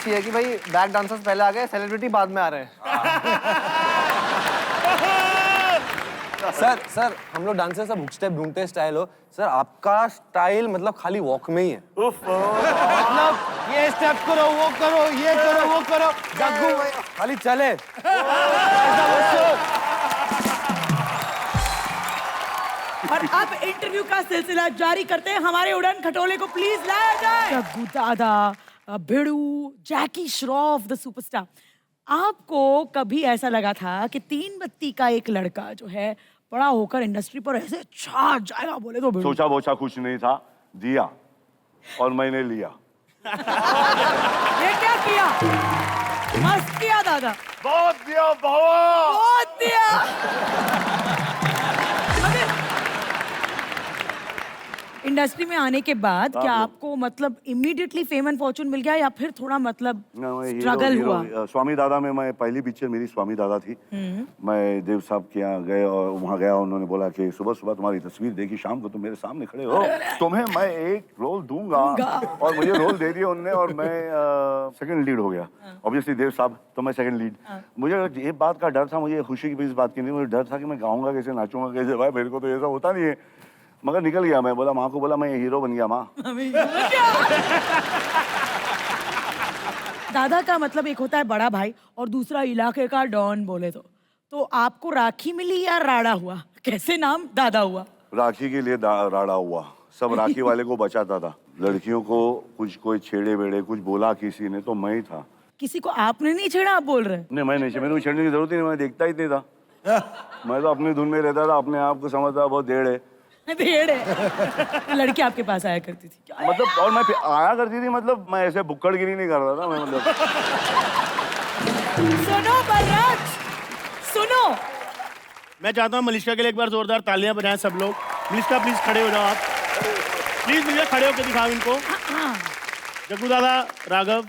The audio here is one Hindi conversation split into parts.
अच्छी है कि भाई बैक डांसर्स पहले आ गए, सेलिब्रिटी बाद में आ रहे हैं। सर हम लोग डांसर सब हुक स्टेप ढूंढते स्टाइल हो। सर आपका स्टाइल मतलब खाली वॉक में ही है। मतलब ये स्टेप करो, वो करो, ये करो, वो करो, जग्गू खाली चले। और अब इंटरव्यू का सिलसिला जारी करते हैं। हमारे उड़न खटोले को प्लीज लाया जाए। जग्गू दादा, भिड़ू, जैकी श्रॉफ द सुपरस्टार, आपको कभी ऐसा लगा था कि 3 बत्ती का एक लड़का जो है बड़ा होकर इंडस्ट्री पर ऐसे छा जाएगा? बोले तो सोचा वोचा कुछ नहीं था, दिया और मैंने लिया। ये क्या किया? मस्त किया दादा, बहुत दिया बाबा, बहुत दिया। इंडस्ट्री में आने के बाद क्या आपको मतलब इमीडिएटली फेम एंड फॉर्चून मिल गया या फिर थोड़ा मतलब स्ट्रगल हुआ? स्वामी दादा में मैं पहली पिक्चर मेरी स्वामी दादा थी। मैं देव साहब के यहाँ गए और वहाँ गया, उन्होंने बोला कि सुबह सुबह तुम्हारी तस्वीर देखी, शाम को तुम मेरे सामने खड़े हो, तुम्हें मैं एक रोल दूंगा। और मुझे रोल दे दिया उन्होंने और मैं सेकंड लीड हो गया। ऑब्वियसली देव साहब तो मैं सेकंड लीड। मुझे ये बात का डर था, मुझे खुशी की भी इस बात की नहीं, मुझे डर था कि मैं गाऊंगा कैसे, नाचूंगा कैसे। भाई मेरे को तो ऐसा होता नहीं है, मगर निकल गया। मैं बोला माँ को, बोला मैं हीरो बन गया माँ। दादा का मतलब एक होता है बड़ा भाई और दूसरा इलाके का डॉन बोले तो आपको राखी मिली या राड़ा हुआ? कैसे नाम दादा हुआ? राखी के लिए राड़ा हुआ, सब राखी वाले को बचाता था। लड़कियों को कुछ कोई छेड़े बेड़े कुछ बोला किसी ने तो मैं ही था। किसी को आपने नहीं छेड़ा, आप बोल रहे? नहीं मैं नहीं, मेरे को छेड़ने की जरूरत ही नहीं, मैं देखता ही नहीं था। मैं तो अपनी धुन में रहता था, अपने आप को समझता बहुत देड़ है। लड़की आपके पास आया करती थी क्या? मतलब और मैं आया करती थी, मतलब मैं ऐसे बुक्कड़गिरी नहीं कर रहा था मैं, मतलब। सुनो बलराज, सुनो, मैं चाहता हूँ मलिश्का के लिए एक बार जोरदार तालियां बजाएं सब लोग। मलिश्का प्लीज खड़े हो जाओ आप, प्लीज मुझे खड़े होकर दिखाओ इनको। जग्गू दादा, राघव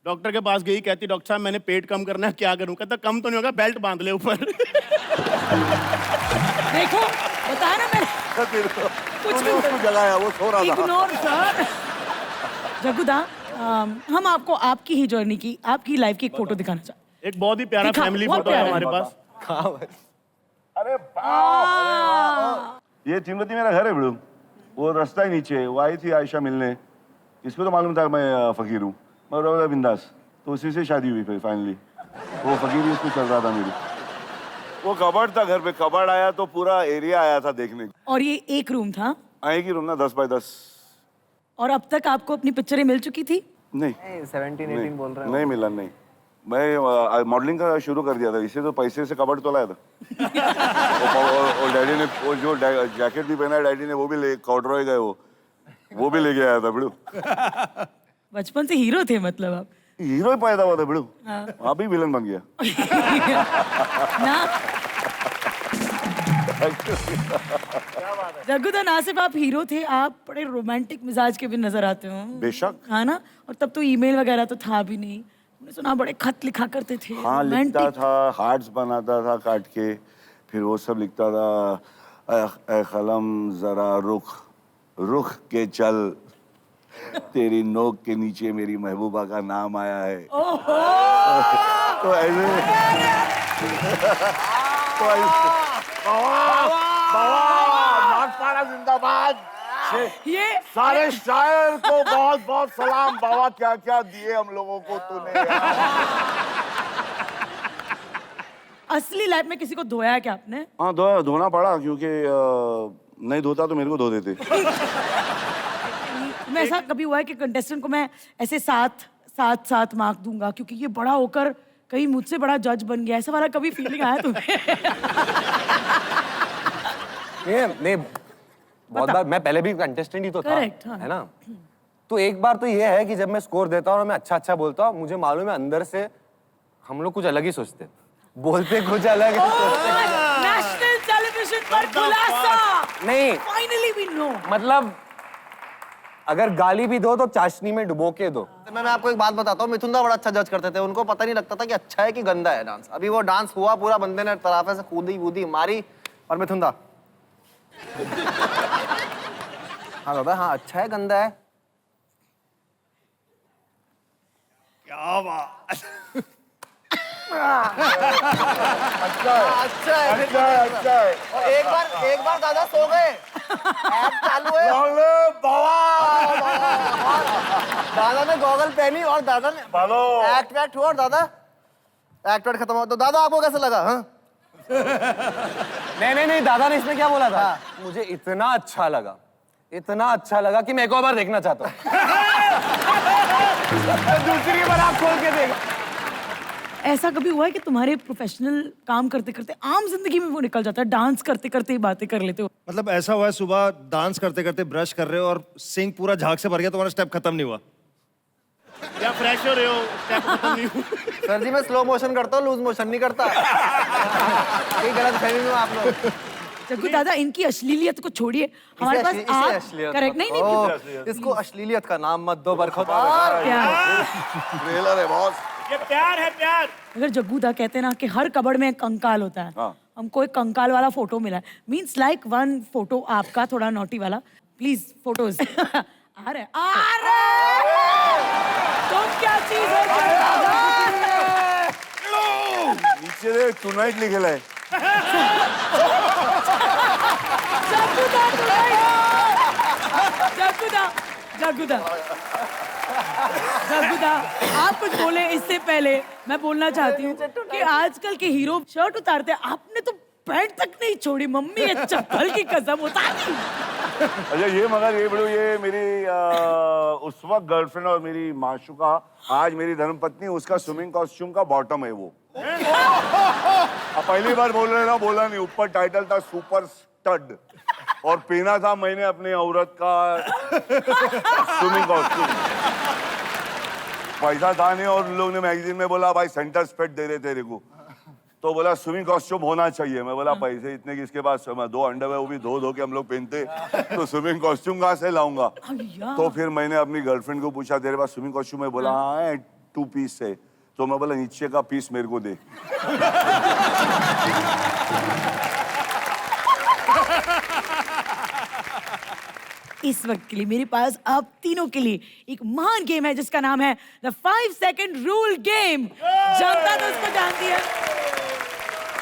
डॉक्टर के पास गई, कहती डॉक्टर साहब मैंने पेट कम करना है, क्या करूं? कहता कम तो नहीं होगा, बेल्ट बांध ले ऊपर। देखो बताया ना मैंने, कुछ भी उसको जगाया, वो सो रहा था। Ignore sir. जग्गू दा, हम आपको आपकी ही जर्नी की, आपकी लाइफ की एक फोटो दिखाना चाहते। एक बहुत ही प्यारा फैमिली फोटो है हमारे पास। अरे बाप, ये तिब्बती मेरा घर है बिड़ू, वो रास्ता ही नीचे है। वो आई थी आयशा मिलने, इसको तो मालूम था मैं फकीर हूँ, मैं बिंदास, तो उसी से शादी हुई फिर फाइनली। वो फकीर उसको चल रहा था मेरी। वो कबर्ड था घर पे, कबर्ड आया तो पूरा एरिया आया था देखने। और ये एक रूम था? आएगी रूम ना 10 बाय 10। और अब तक आपको अपनी पिक्चरें मिल चुकी थी? नहीं 17-18 बोल रहे हो? नहीं मिला, नहीं। मैं मॉडलिंग का शुरू कर दिया था, इसे तो पैसे से कबर्ड तो लाया था। और डैडी ने वो जो जैकेट भी पहना है डैडी ने, वो भी ले कॉर्डरॉय गए, वो भी लेके आया था बिड़ू। बचपन से हीरो थे मतलब आप? हीरो ही पैदा हुआ था बिड़ू, अभी विलन बन गया। ना जग्गू दा, ना सिर्फ आप हीरो थे, आप बड़े रोमांटिक मिजाज के भी नजर आते हो। बेशक। हाँ ना, और तब तो ईमेल वगैरह तो था भी नहीं, मैंने सुना बड़े खत लिखा करते थे। हाँ लिखता था, हार्ट्स बनाता था काट के, फिर वो सब लिखता था। ऐ कलम जरा रुख रुख के चल, तेरी नोक के नीचे मेरी महबूबा का नाम आया है। तो ऐसे नागपाड़ा जिंदाबाद। ये सारे शायर को बहुत बहुत सलाम बाबा, क्या क्या दिए हम लोगों को तूने। असली लाइफ में किसी को धोया है क्या आपने? हाँ धोना पड़ा, क्योंकि नहीं धोता तो मेरे को धो देते। मैं ऐसा कभी हुआ है कि कंटेस्टेंट को मैं ऐसे सात मार्क दूंगा क्योंकि ये बड़ा होकर कहीं मुझसे बड़ा जज बन गया, ऐसा वाला कभी फीलिंग आया तुम्हें? नहीं बहुत बार, मैं पहले भी कंटेस्टेंट ही तो था। Correct, हाँ। है ना? तो एक बार तो ये है कि जब मैं स्कोर देता हूँ और मैं अच्छा बोलता हूँ, मुझे मालूम है अंदर से हम लोग कुछ अलग ही सोचते, बोलते कुछ अलग ही सोचते। नेशनल टेलीविजन पर खुलासा नहीं, फाइनली वी नो, मतलब अगर गाली भी दो तो चाशनी में डुबो के दो। मैं आपको एक बात बताता हूँ, मिथुन दा बड़ा अच्छा जज करते थे, उनको पता नहीं लगता था कि अच्छा है कि गंदा है डांस। अभी वो डांस हुआ, पूरा बंदे ने तराफे से कूदी वूदी मारी, और मिथुन दा हाँ दादा, हाँ अच्छा है गंदा है? क्या बात अच्छा है और एक बार दादा सो गए ऐप चालू है दादा ने गॉगल पहनी और दादा ने एक्ट हुआ और दादा एक्ट खत्म हुआ। तो दादा आपको कैसा लगा? हाँ नहीं दादा ने इसमें क्या बोला था? मुझे इतना अच्छा लगा कि मैं एक और बार देखना चाहता हूँ। दूसरी बार आप खोल के देख। ऐसा कभी हुआ है कि तुम्हारे प्रोफेशनल काम करते करते आम जिंदगी में वो निकल जाता है, डांस करते करते ही बातें कर लेते हो? मतलब ऐसा हुआ है सुबह डांस करते करते ब्रश कर रहे हो और सिंक पूरा झाग से भर गया, तुम्हारा स्टेप खत्म नहीं हुआ? या फ्रेश हो रहे हो, स्टेप खत्म नहीं हुआ। सर जी मैं स्लो मोशन करता हूँ, लूज मोशन नहीं करता। ये गलत फहमी में आप लोग। जग्गू दादा इनकी अश्लीलियत को छोड़िए, हमारे पास इसे आप अश्लीलियत करेक्ट नहीं ओ, इसको अश्लीलियत का नाम मत दो बरखुदा। ट्रेलर है बॉस। ये प्यार है, प्यार। अगर जग्गू दा कहते हैं ना कि हर कबड़ में एक कंकाल होता है, हाँ। हमको एक कंकाल वाला फोटो मिला है, मींस लाइक वन फोटो आपका थोड़ा नोटी वाला, प्लीज फोटोज। आ रहे तुम क्या चीज हो नीचे दे टुनाइट लिखेला है। जग्गू दा आप कुछ बोले इससे पहले मैं बोलना चाहती हूँ कि आजकल के हीरो शर्ट उतारते हैं, आपने तो पैंट तक नहीं छोड़ी, मम्मी के चप्पल की कसम उतार दी। अच्छा ये मगर ये बड़ो ये मेरी उस वक्त गर्लफ्रेंड और मेरी माशुका, आज मेरी धर्मपत्नी, उसका स्विमिंग कॉस्ट्यूम का बॉटम है वो। अब पहली बार बोल रहे ना, बोला नहीं, ऊपर टाइटल था सुपर स्टड और पहना था मैंने अपनी औरत का स्विमिंग कॉस्ट्यूम। पैसा था नहीं और लोग ने मैगजीन में बोला भाई सेंटर स्पेट दे रहे तेरे को, तो बोला स्विमिंग कॉस्ट्यूम होना चाहिए। मैं बोला पैसे इतने किसके पास, मैं 2 अंडरवेयर वो भी धो के हम लोग पहनते, तो स्विमिंग कॉस्ट्यूम कहाँ से लाऊंगा? तो फिर मैंने अपनी गर्लफ्रेंड को पूछा तेरे पास स्विमिंग कॉस्ट्यूम है? बोला हाँ है 2 पीस है। तो मैं बोला नीचे का पीस मेरे को दे। इस वक्त के लिए मेरे पास आप तीनों के लिए एक महान गेम है जिसका नाम है द 5 सेकंड रूल गेम। जनता तो उसको जानती है।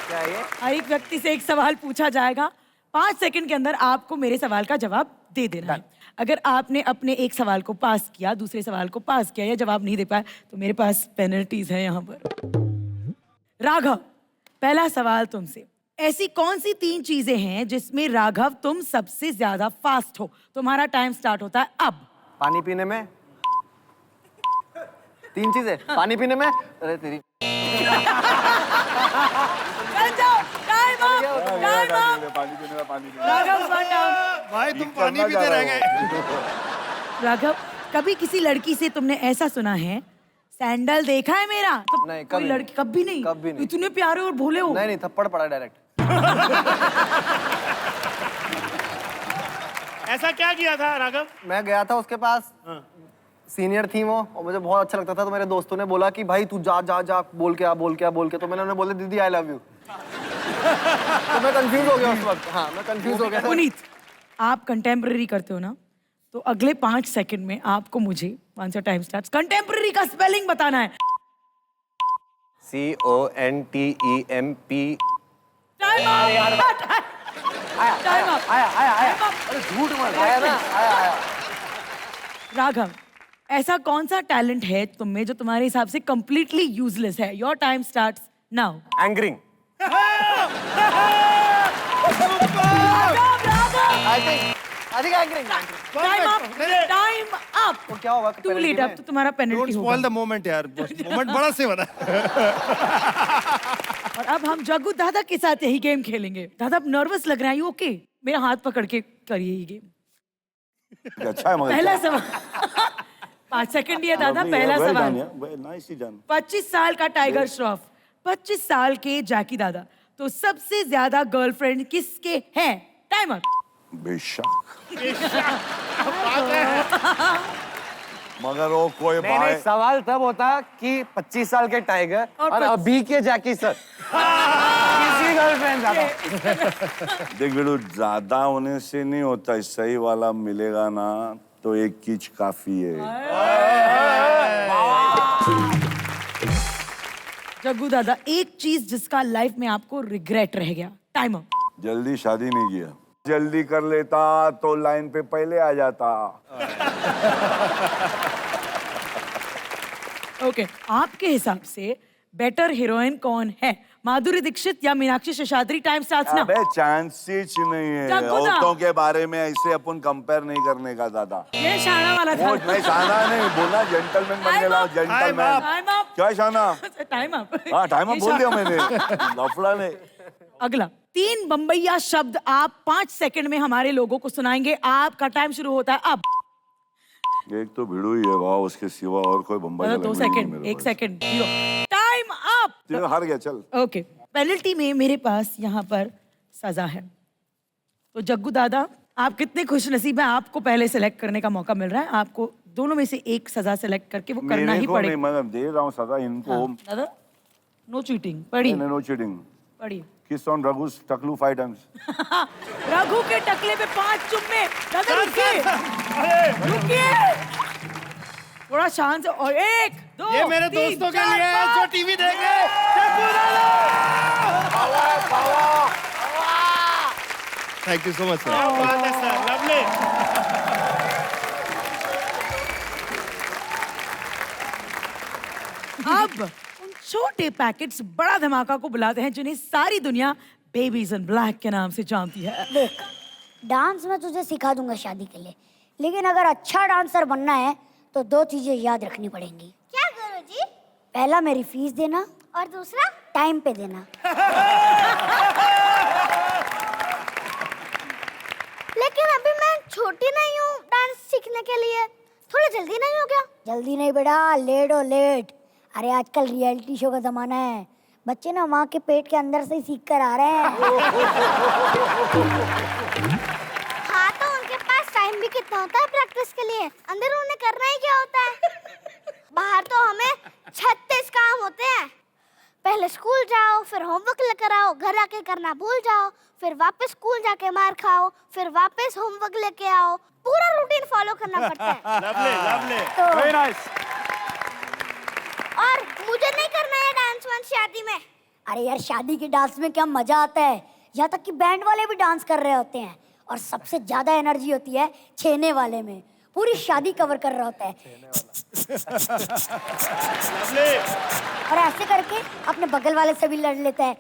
क्या ये? हर एक व्यक्ति से एक सवाल पूछा जाएगा, 5 सेकंड के अंदर आपको मेरे सवाल का जवाब दे देना है। अगर आपने अपने एक सवाल को पास किया, दूसरे सवाल को पास किया या जवाब नहीं दे पाए तो मेरे पास पेनल्टीज है यहाँ पर। राघव, पहला सवाल तुमसे, ऐसी कौन सी 3 चीजें हैं जिसमें राघव तुम सबसे ज्यादा फास्ट हो? तुम्हारा टाइम स्टार्ट होता है अब। पानी पीने में 3 चीजें, पानी पीने में, अरे तेरी पानी पीने में पानी पीने राघव वन डाउन। भाई तुम पानी पीते रह गए। राघव, कभी किसी लड़की से तुमने ऐसा सुना है सैंडल देखा है मेरा? तो नहीं, कोई कभी लड़की कभी नहीं? कभी नहीं। इतने प्यारे और भोले हो। नहीं थप्पड़ पड़ा डायरेक्ट। ऐसा क्या किया था राघव? मैं गया था उसके पास, सीनियर थी वो और मुझे बहुत अच्छा लगता था, तो मेरे दोस्तों ने बोला कि भाई तू जा जा जा बोल के आ, तो मैंने उन्हें बोला दीदी आई लव यू। तो मैं कंफ्यूज हो गया उस वक्त। हाँ मैं कंफ्यूज हो गया था। पुनीत, आप कंटेम्पररी करते हो ना, तो अगले 5 सेकंड में आपको मुझे once your time starts contemporary का स्पेलिंग बताना है। CONTEMP। Time up. अरे झूठ मत, आया ना, आया। राघव, ऐसा कौन सा टैलेंट है तुम में जो तुम्हारे हिसाब से कंप्लीटली यूजलेस है? Your time starts now. एंगरिंग। I think anchoring. Time up. तो क्या होगा? टू लेट, अब तो तुम्हारा डोंट पेनल्टी स्पॉइल होगा। द मोमेंट यार, मोमेंट बड़ा से बना। और अब हम जग्गू दादा के साथ यही गेम खेलेंगे। दादा अब नर्वस लग रहा है, ओके? मेरा हाथ पकड़ के करिए ये गेम। अच्छा है मगर पहला सवाल। 5 सेकंड दिया दादा, पहला सवाल। नाइस ही जान। 25 साल का टाइगर श्रॉफ, 25 साल के जैकी दादा, तो सबसे ज्यादा गर्लफ्रेंड किसके हैं? टाइमर। बेशक मगर वो कोई नहीं भाई सवाल तब होता कि 25 साल के टाइगर और और अभी के जैकी सर। किसी गर्लफ्रेंड ज्यादा। देख बेटू, ज्यादा होने से नहीं होता, सही वाला मिलेगा ना तो एक कीच काफी है। जग्गू दादा, एक चीज जिसका लाइफ में आपको रिग्रेट रह गया। Time up. जल्दी शादी नहीं किया, जल्दी कर लेता तो लाइन पे पहले आ जाता। ओके, आपके हिसाब से बेटर हीरोइन कौन है, माधुरी दीक्षित या Meenakshi Seshadri? Time starts now. अबे चांसेस नहीं है, जग्गू दा। औरतों के बारे में ऐसे अपन कंपेयर नहीं करने का दादा। ये शाना वाला था। वो नहीं शाना नहीं बोला, जेंटलमैन बन Time गया, up. जेंटलमैन। Time up. क्या शाना? Time up. हाँ टाइम अप बोल दिया मैंने, लफड़ा ने। अगला 3 बम्बैया शब्द आप 5 सेकंड में हमारे लोगों को सुनाएंगे। आपका टाइम शुरू होता है अब। एक तो भिड़ू ही है, वाह, उसके सिवा और कोई बम्बई का 2 language नहीं सेकंड, मेरे 1 पास। Second, time up. तेरे हार गया, चल। ओके, पेनल्टी में मेरे पास यहाँ पर सजा है। तो जग्गू दादा, आप कितने खुश नसीब हैं, आपको पहले सेलेक्ट करने का मौका मिल रहा है। आपको दोनों में से एक सजा सेलेक्ट करके वो करना मेरे ही को पड़ेगा। नहीं, मैं दे रहा हूँ सजा इनको। हाँ, दादा, नो चीटिंग। पढ़िए नो चीटिंग। पढ़िए। किस ऑन रघुस टकलू 5 times। रघु के टकले पे 5 चुम्मे। दादा रुकिए, रुकिए, थोड़ा शांत से। और 1 2 ये मेरे 3, दोस्तों के 4, लिए है 5। जो टीवी देख रहे हैं। जग्गू दादा! थैंक यू सो मच क्या सर। बात है सर, लवली। अब उन छोटे पैकेट्स बड़ा धमाका को बुलाते हैं जिन्हें सारी दुनिया बेबीज इन ब्लैक के नाम से जानती है। देख, डांस मैं तुझे सिखा दूंगा शादी के लिए, लेकिन अगर अच्छा डांसर बनना है तो 2 चीजें याद रखनी पड़ेंगी। क्या गुरुजी? पहला मेरी फीस देना, और दूसरा? टाइम पे देना। लेकिन अभी मैं छोटी नहीं हूँ डांस सीखने के लिए, थोड़ा जल्दी नहीं हो गया? जल्दी नहीं बेटा, लेट हो लेट। अरे आजकल रियलिटी शो का जमाना है, बच्चे ना माँ के पेट के अंदर से ही सीख कर आ रहे हैं। हाँ, तो उनके पास टाइम भी कितना होता है प्रैक्टिस के लिए? अंदर उन्हें करना ही क्या होता है? बाहर तो हमें 36 काम होते हैं। पहले स्कूल जाओ, फिर होमवर्क लेकर आओ, घर आके करना भूल जाओ, फिर वापस स्कूल जाके मार खाओ, फिर वापस होमवर्क लेके आओ। पूरा रूटीन फॉलो करना पड़ता है। Lovely, lovely. Very nice. और मुझे नहीं करना है डांस वांस शादी में। अरे यार, शादी के डांस में क्या मजा आता है, यहाँ तक कि बैंड वाले भी डांस कर रहे होते हैं। और सबसे ज्यादा एनर्जी होती है छेने वाले में, पूरी शादी कवर कर रहा होता है। लवली। और ऐसे करके अपने बगल वाले से भी लड़ लेता है।